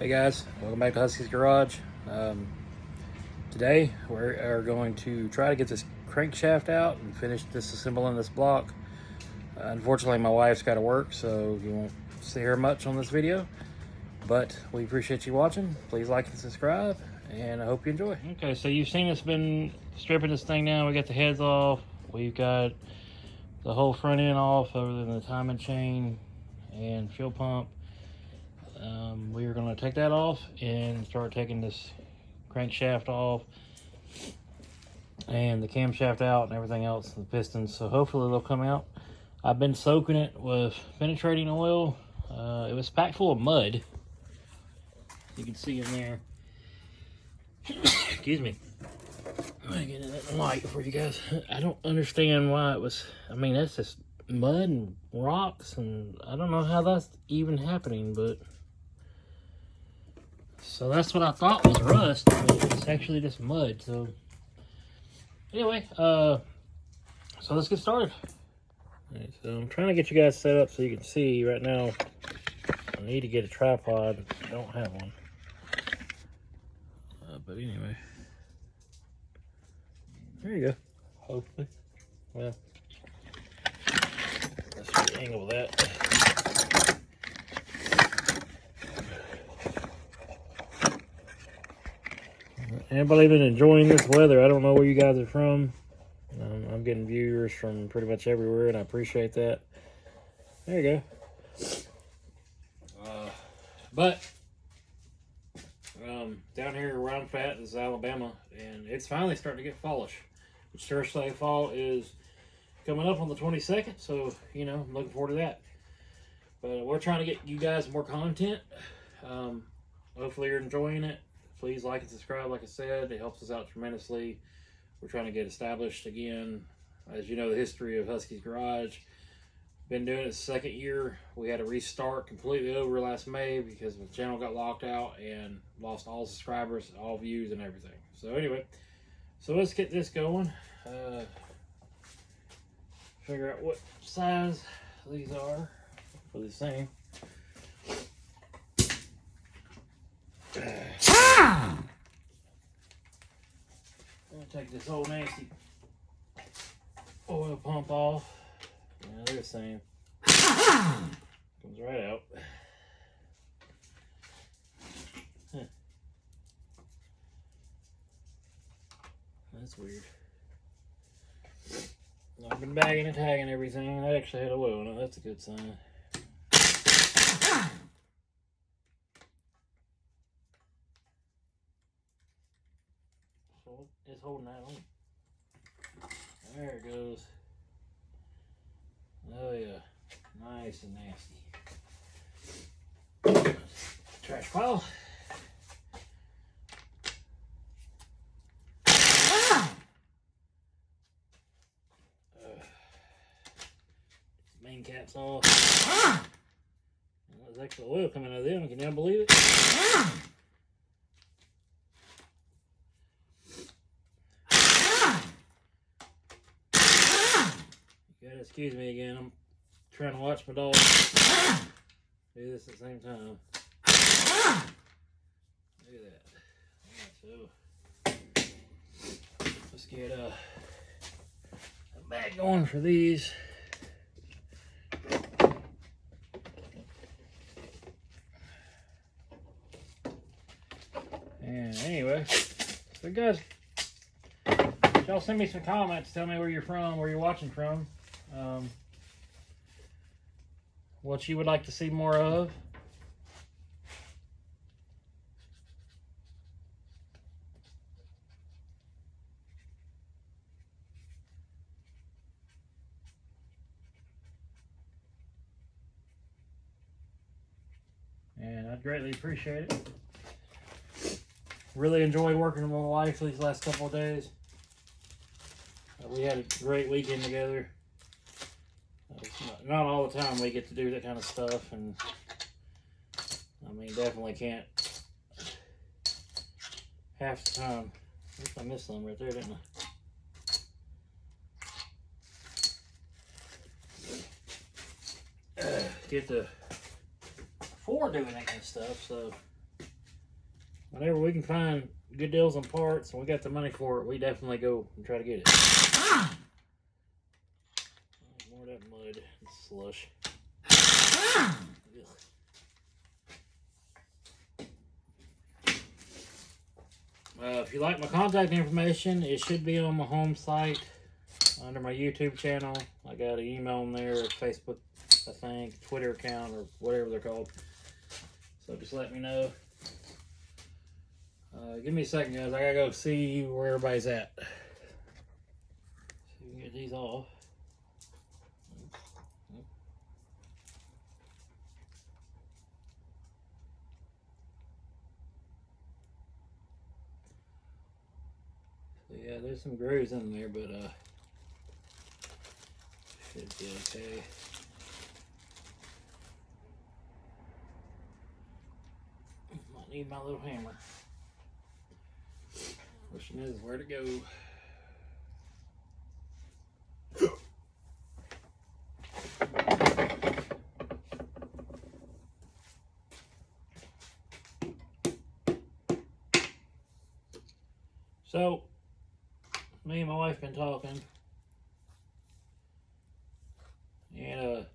Hey guys, welcome back to Husky's Garage. Today we are going to try to get this crankshaft out and finish disassembling this block. Unfortunately, my wife's got to work, so you won't see her much on this video. But we appreciate you watching. Please like and subscribe, and I hope you enjoy. Okay, so you've seen us been stripping this thing down. We got the heads off. We've got the whole front end off, other than the timing chain and fuel pump. We are going to take that off and start taking this crankshaft off and the camshaft out and everything else, the pistons. So hopefully they'll come out. I've been soaking it with penetrating oil. It was packed full of mud. You can see in there. Excuse me. I'm gonna get in that light for you guys. I don't understand why it was. I mean, that's just mud and rocks, and I don't know how that's even happening, but. So that's what I thought was rust, but it's actually just mud. So anyway, so let's get started. Alright, so I'm trying to get you guys set up so you can see right now. I need to get a tripod. I don't have one. But anyway, there you go. Hopefully, well, let's get the angle of that. Anybody been enjoying this weather? I don't know where you guys are from. I'm getting viewers from pretty much everywhere, and I appreciate that. There you go. But down here where I'm at, this is Alabama, and it's finally starting to get fallish. Which Church Day Fall is coming up on the 22nd, so you know, I'm looking forward to that. But we're trying to get you guys more content. Hopefully you're enjoying it. Please like and subscribe, like I said. It helps us out tremendously. We're trying to get established again. As you know, the history of Husky's Garage. Been doing it the second year. We had to restart completely over last May because the channel got locked out and lost all subscribers, all views, and everything. So anyway, so let's get this going. Figure out what size these are for the same. I'm gonna take this old nasty oil pump off. Yeah, they're the same. Comes right out. Huh. That's weird. I've been bagging and tagging everything. I actually had oil in it. That's a good sign. It's holding that on. There it goes. Oh yeah, nice and nasty. Trash pile. Main caps off. There's extra oil coming out of them. Can y'all believe it? You gotta excuse me again. I'm trying to watch my dog do this at the same time. Look at that. Alright, so let's get a bag going for these. And anyway, so guys, y'all send me some comments. Tell me where you're from, where you're watching from. What you would like to see more of. And I'd greatly appreciate it. Really enjoyed working with my wife these last couple of days. We had a great weekend together. Not all the time we get to do that kind of stuff, and I mean, definitely can't half the time. I missed some right there, didn't I? Get the for doing that kind of stuff, so whenever we can find good deals on parts and we got the money for it, we definitely go and try to get it. More of that mud and slush. If you like my contact information, it should be on my home site under my YouTube channel. I got an email on there, Facebook, I think, Twitter account, or whatever they're called. So just let me know. Give me a second, guys. I gotta go see where everybody's at. So we can get these off. So yeah, there's some grooves in there, but should be okay. Might need my little hammer. Question is where to go. So, me and my wife been talking, and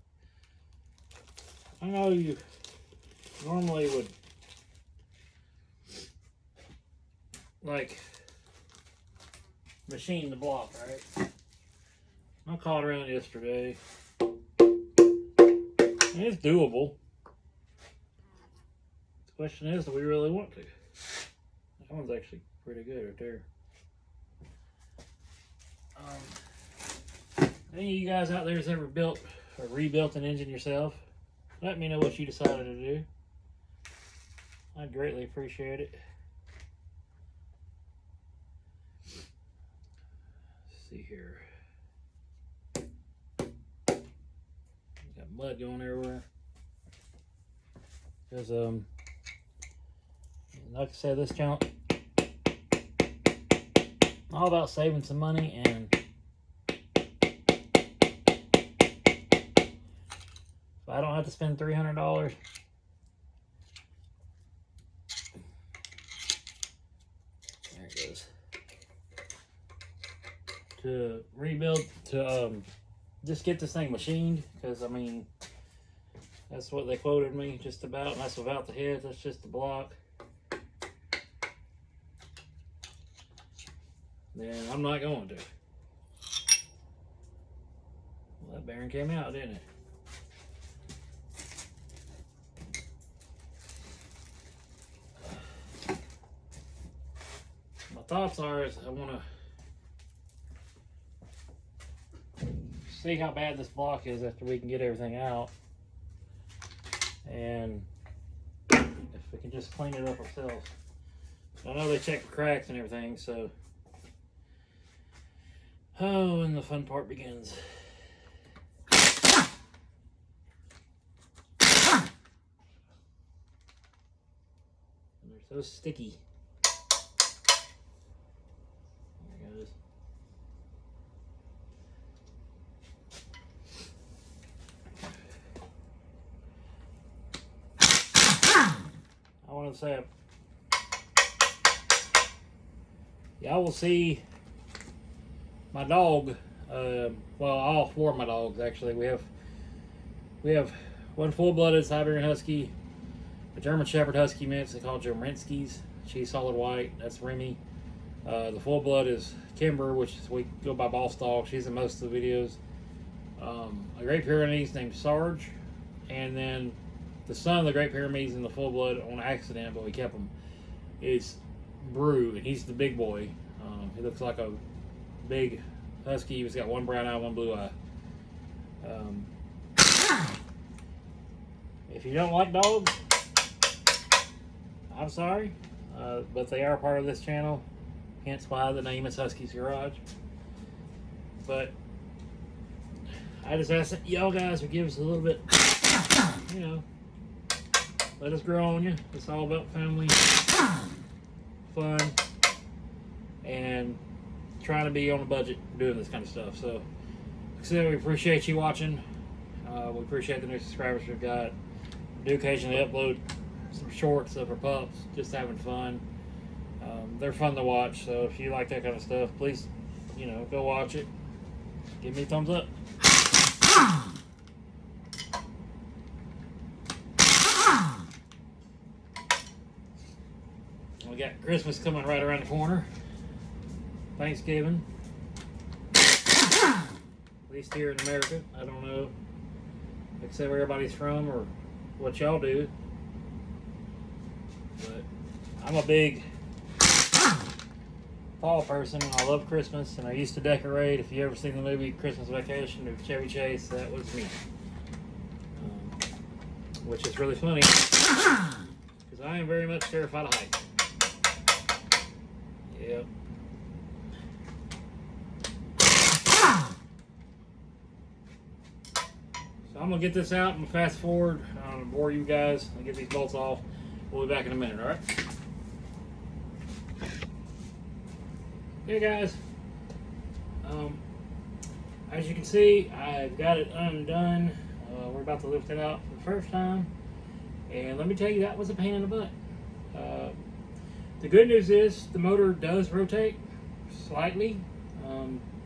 I know you normally would like machine the block, right? I called around yesterday. And it's doable. The question is, do we really want to? That one's actually pretty good right there. Any of you guys out there has ever built or rebuilt an engine yourself? Let me know what you decided to do. I'd greatly appreciate it. Let's see here. Got mud going everywhere. Because like I said, this channel all about saving some money, and if I don't have to spend $300 there it goes to rebuild, to just get this thing machined, because I mean that's what they quoted me just about, and that's without the head. That's just the block. Then I'm not going to. Well, that bearing came out, didn't it? My thoughts are is I want to see how bad this block is after we can get everything out, and if we can just clean it up ourselves. I know they check for cracks and everything, so oh, and the fun part begins. And they're so sticky. There it goes. I want to say, y'all will see my dog, well, all four of my dogs actually. We have one full-blooded Siberian Husky, a German Shepherd Husky mix they call Jomrinskis. She's solid white. That's Remy. The full-blood is Kimber, which is, we go by Boss Dog. She's in most of the videos. A Great Pyrenees named Sarge, and then the son of the Great Pyrenees in the full-blood on accident, but we kept him, is Brew, and he's the big boy. He looks like a big husky. He's got one brown eye, one blue eye. If you don't like dogs, I'm sorry, but they are part of this channel, hence why the name is Husky's Garage. But I just ask that y'all guys would give us a little bit, you know, let us grow on you. It's all about family, fun, and trying to be on a budget doing this kind of stuff. So, like I said, we appreciate you watching. We appreciate the new subscribers we've got. We do occasionally upload some shorts of our pups, just having fun. They're fun to watch, so if you like that kind of stuff, please, go watch it. Give me a thumbs up. We got Christmas coming right around the corner. Thanksgiving. At least here in America. I don't know except where everybody's from or what y'all do. But I'm a big fall person, and I love Christmas, and I used to decorate. If you ever seen the movie Christmas Vacation with Chevy Chase, that was me. Which is really funny, because I am very much terrified of heights. Yep. So I'm going to get this out and fast forward. I don't bore you guys. I'll get these bolts off. We'll be back in a minute, alright? Hey guys, as you can see, I've got it undone. We're about to lift it out for the first time, and let me tell you, that was a pain in the butt. The good news is the motor does rotate slightly.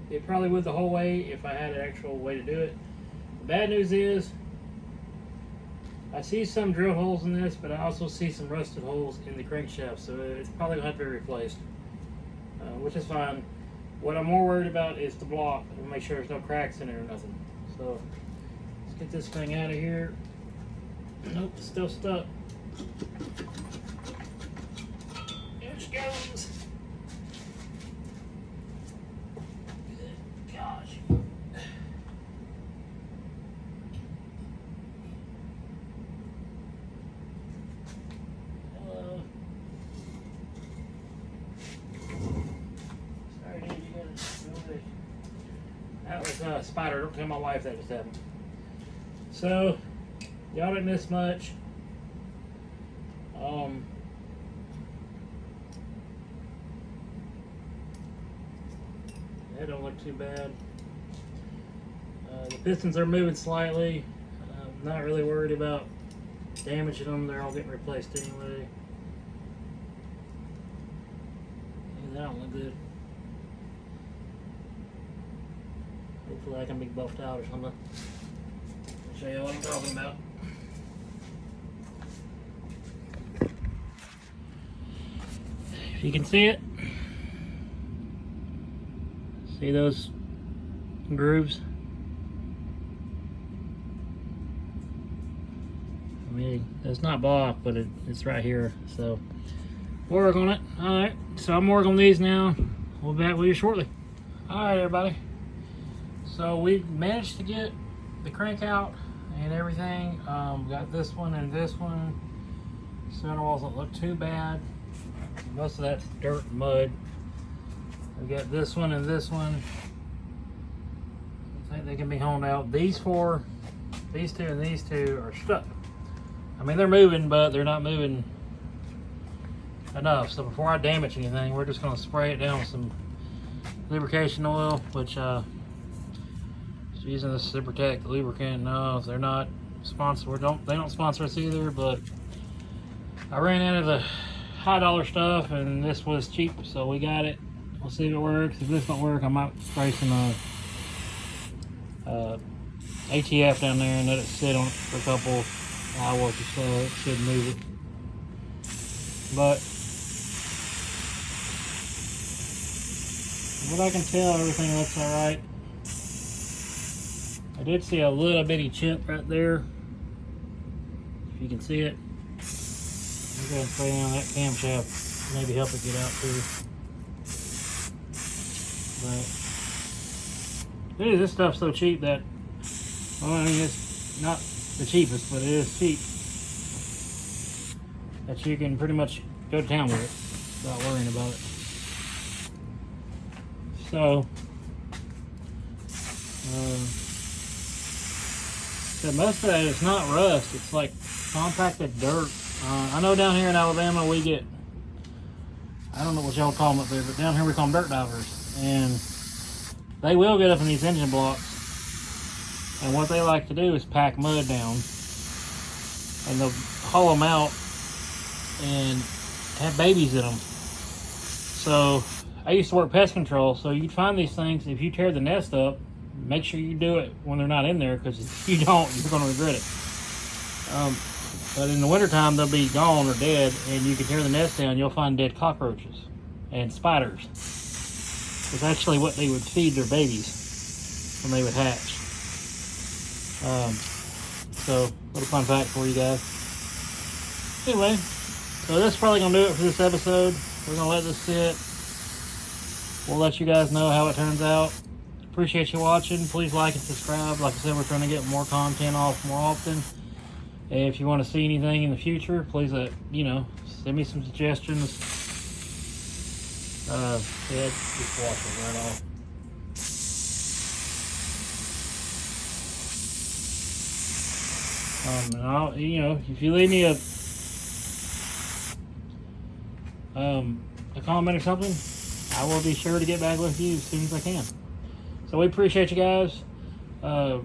It probably would the whole way if I had an actual way to do it. The bad news is I see some drill holes in this, but I also see some rusted holes in the crankshaft, so it's probably going to have to be replaced. Which is fine. What I'm more worried about is the block, and make sure there's no cracks in it or nothing. So let's get this thing out of here. Nope, it's still stuck. There she goes. Gosh. That was a spider. Don't tell my wife that just happened. So, y'all didn't miss much. That don't look too bad. The pistons are moving slightly. I'm not really worried about damaging them. They're all getting replaced anyway. That don't look good. Hopefully I can be buffed out or something. I'll show you what I'm talking about. If you can see it. See those grooves? I mean, it's not blocked, but it's right here. So we'll work on it. Alright, so I'm working on these now. We'll be back with you shortly. Alright, everybody. So we managed to get the crank out and everything. Got this one and this one. Center walls don't look too bad. Most of that's dirt and mud. We got this one and this one. I think they can be honed out. These four, these two and these two are stuck. I mean, they're moving, but they're not moving enough. So before I damage anything, we're just going to spray it down with some lubrication oil, which using this Supertech lubricant. No, they're not sponsored. They don't sponsor us either, but I ran out of the high dollar stuff and this was cheap, so we got it. We'll see if it works. If this don't work, I might spray some ATF down there and let it sit on it for a couple hours or so. It should move it. But what I can tell, everything looks alright. I did see a little bitty chip right there. If you can see it. I'm going to spray down that camshaft. Maybe help it get out too. But dude, this stuff's so cheap that, well, I mean, it's not the cheapest, but it is cheap. That you can pretty much go to town with it without worrying about it. So, most of that is not rust. It's like compacted dirt. I know down here in Alabama we get, I don't know what y'all call them up there, but down here we call them dirt divers. And they will get up in these engine blocks. And what they like to do is pack mud down. And they'll haul them out and have babies in them. So I used to work pest control, so you'd find these things. If you tear the nest up, make sure you do it when they're not in there, because if you don't, you're going to regret it. But in the wintertime, they'll be gone or dead, and you can tear the nest down, you'll find dead cockroaches and spiders. It's actually what they would feed their babies when they would hatch. So, little fun fact for you guys. Anyway, so that's probably going to do it for this episode. We're going to let this sit. We'll let you guys know how it turns out. Appreciate you watching. Please like and subscribe. Like I said, we're trying to get more content off more often. And if you want to see anything in the future, please send me some suggestions. Yeah, just wash it right off. And I'll, if you leave me a comment or something, I will be sure to get back with you as soon as I can. So we appreciate you guys. I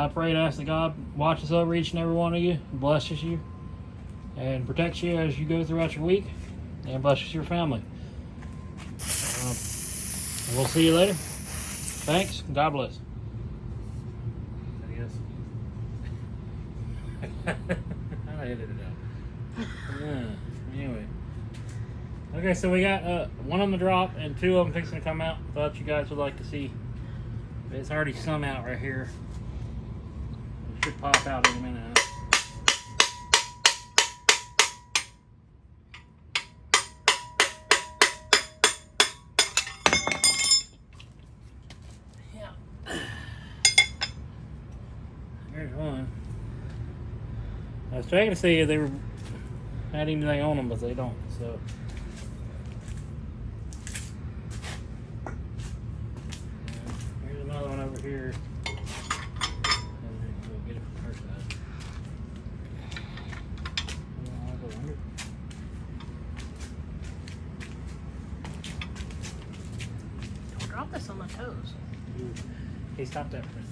pray and ask that God watches over each and every one of you, blesses you, and protects you as you go throughout your week, and blesses your family. We'll see you later. Thanks. God bless. Adios. I edited it out. Anyway. Okay, so we got one on the drop and two of them fixing to come out. Thought you guys would like to see. There's already some out right here. It should pop out in a minute. Yeah. There's one. I was trying to see if they had anything on them, but they don't. So. Another one over here. And then we'll get it from her side. I'll go under. Don't drop this on my toes. Hey, stop that for a minute.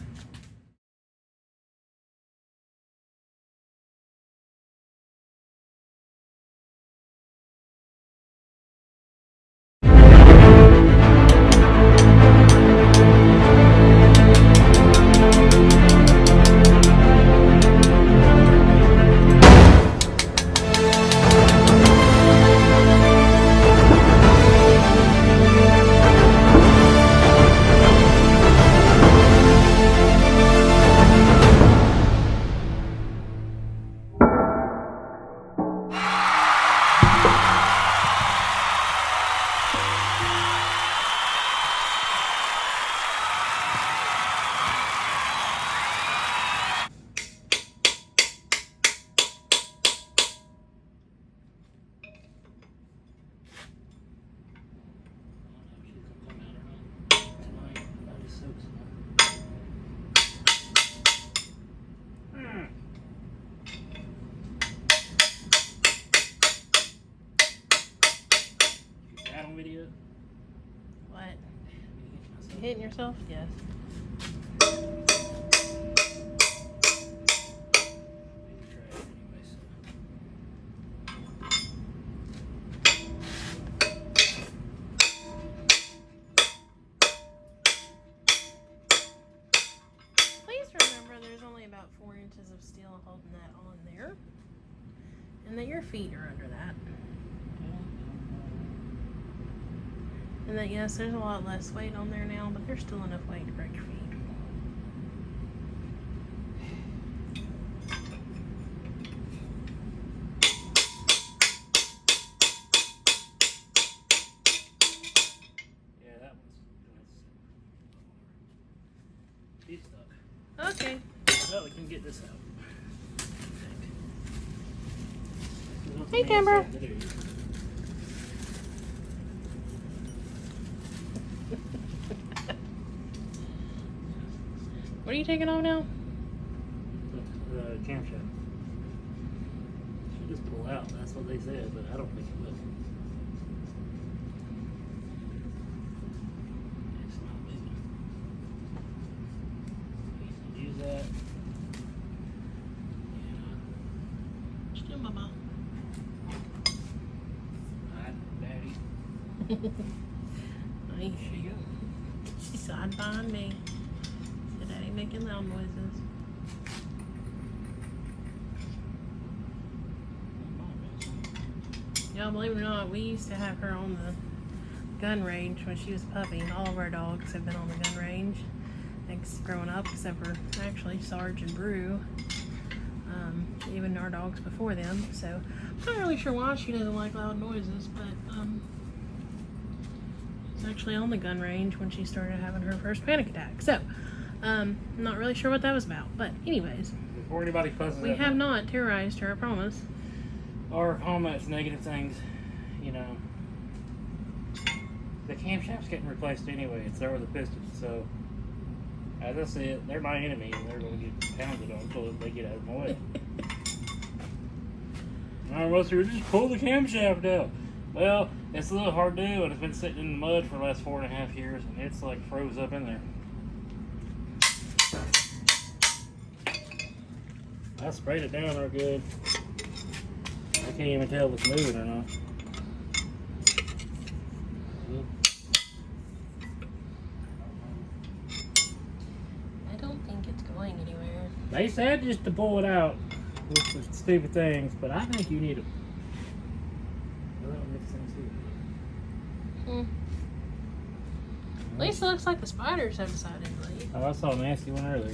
Video. What? You hitting yourself? Yes. Please remember there's only about 4 inches of steel holding that on there, and that your feet are under that. And that, yes, there's a lot less weight on there now, but there's still enough weight to break your feet. Yeah, that one's he's stuck. Okay. Well, we can get this out. Hey, Timber. What are you taking on now? The camshaft. Should just pull out. That's what they said, but I don't think it will. It's not moving. Use that. Still, Mama. Alright, back. Nice. She side behind me. Said Daddy making loud noises. Y'all believe it or not, we used to have her on the gun range when she was a puppy. All of our dogs have been on the gun range. Thanks growing up, except for actually Sarge and Brew. Even our dogs before them. So I'm not really sure why she doesn't like loud noises, but it's actually on the gun range when she started having her first panic attack. So I'm not really sure what that was about. But anyways, Before anybody fusses we at have me not terrorized her, I promise. or comments negative things, you know, the camshaft's getting replaced anyway. It's there with the piston. So as I said, they're my enemy, and they're going to get pounded on until they get out of my way. Most people just pull the camshaft out. Well, it's a little hard to do, and it's been sitting in the mud for the last 4.5 years, and it's like froze up in there. I sprayed it down real good. I can't even tell if it's moving or not. I don't think it's going anywhere. They said just to pull it out with the stupid things, but I think you need them. At least it looks like the spiders have decided to leave. Oh, I saw a nasty one earlier.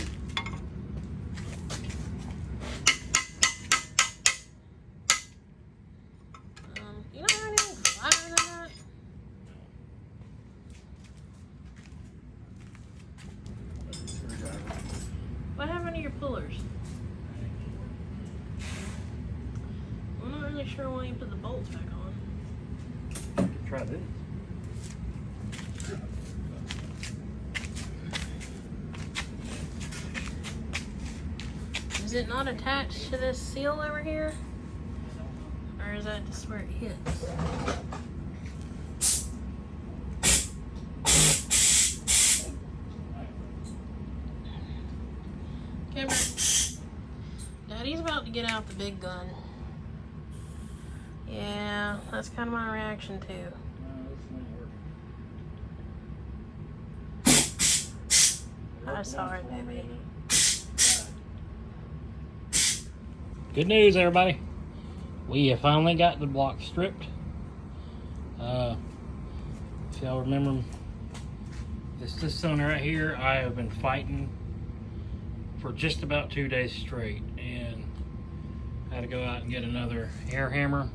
You don't have anything flatter than that? What happened to your pullers? I'm not really sure why you put the bolts back on. Try this. Is it not attached to this seal over here? Or is that just where it hits? Kimber, Daddy's about to get out the big gun. Yeah, that's kind of my reaction too. I'm sorry, baby. Good news, everybody. We have finally got the block stripped. If y'all remember this cylinder right here, I have been fighting for just about 2 days straight, and I had to go out and get another air hammer,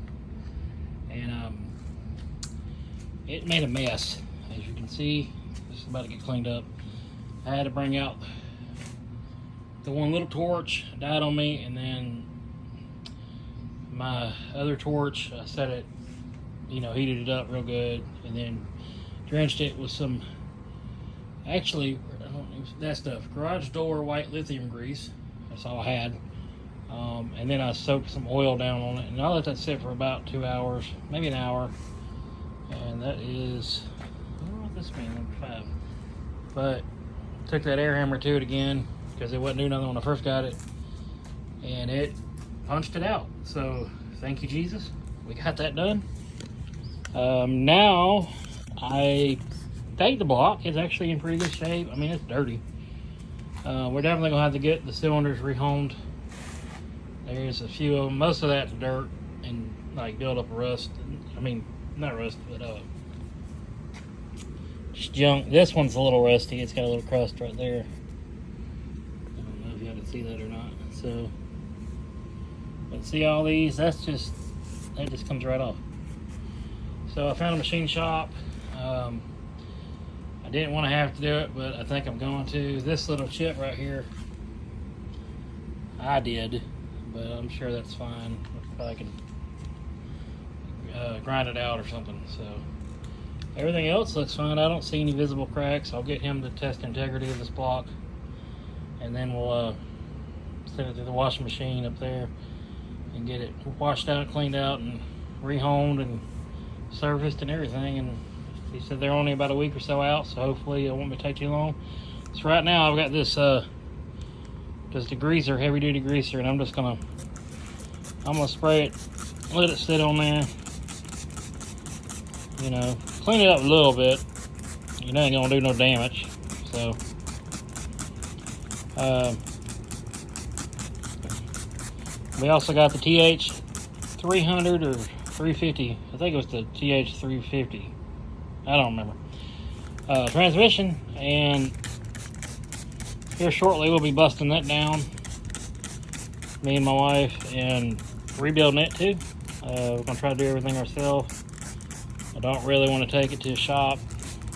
and it made a mess. As you can see, it's about to get cleaned up. I had to bring out the one little torch, died on me, and then my other torch, I set it, heated it up real good, and then drenched it with some, actually, I don't know, that stuff, garage door white lithium grease. That's all I had. And then I soaked some oil down on it, and I let that sit for about 2 hours, maybe an hour. And that is, I don't know what this means, number 5. But took that air hammer to it again, because it wasn't doing nothing when I first got it, and it punched it out. So thank you, Jesus, we got that done. Now I think the block is actually in pretty good shape. I mean, it's dirty. We're definitely gonna have to get the cylinders rehomed. There's a few of them, most of that's dirt and like build up rust. I mean, not rust, but just junk. This one's a little rusty. It's got a little crust right there. I don't know if y'all can see that or not. So, but see all these, that just comes right off. So I found a machine shop. I didn't want to have to do it, but I think I'm going to. This little chip right here, I did, but I'm sure that's fine. I can grind it out or something. So everything else looks fine. I don't see any visible cracks. I'll get him to test the integrity of this block, and then we'll send it to the washing machine up there and get it washed out, cleaned out, and rehomed and serviced and everything. And he said they're only about a week or so out, so hopefully it won't take too long. So right now I've got this just a greaser, heavy duty greaser, and I'm gonna spray it, let it sit on there, clean it up a little bit. You ain't gonna do no damage. So, we also got the TH 300 or 350. I think it was the TH 350. I don't remember. Transmission, and here shortly we'll be busting that down. Me and my wife, and rebuilding it too. We're gonna try to do everything ourselves. I don't really want to take it to a shop.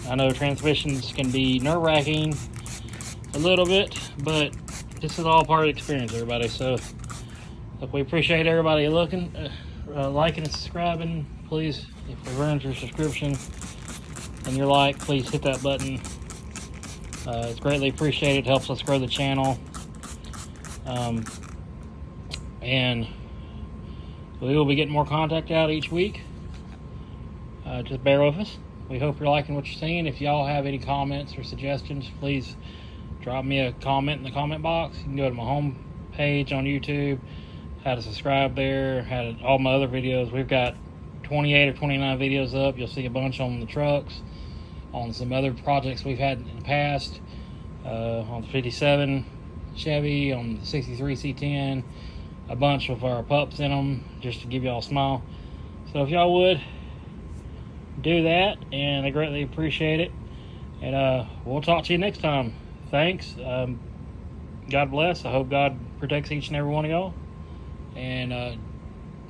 I know transmissions can be nerve-wracking a little bit, but this is all part of the experience, everybody. So, look, we appreciate everybody looking, liking and subscribing. Please, if you've earned your subscription and your like, please hit that button. It's greatly appreciated. It helps us grow the channel. And we will be getting more content out each week. Just bear with us. We hope you're liking what you're seeing. If y'all have any comments or suggestions, please drop me a comment in the comment box. You can go to my home page on YouTube, how to subscribe there, how to, all my other videos. We've got 28 or 29 videos up. You'll see a bunch on the trucks, on some other projects we've had in the past, on the 57 Chevy, on the 63 C10, a bunch of our pups in them, just to give y'all a smile. So if y'all would do that, and I greatly appreciate it. And we'll talk to you next time. Thanks. God bless. I hope God protects each and every one of y'all. And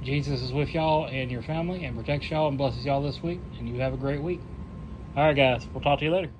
Jesus is with y'all and your family, and protects y'all and blesses y'all this week. And you have a great week. All right, guys. We'll talk to you later.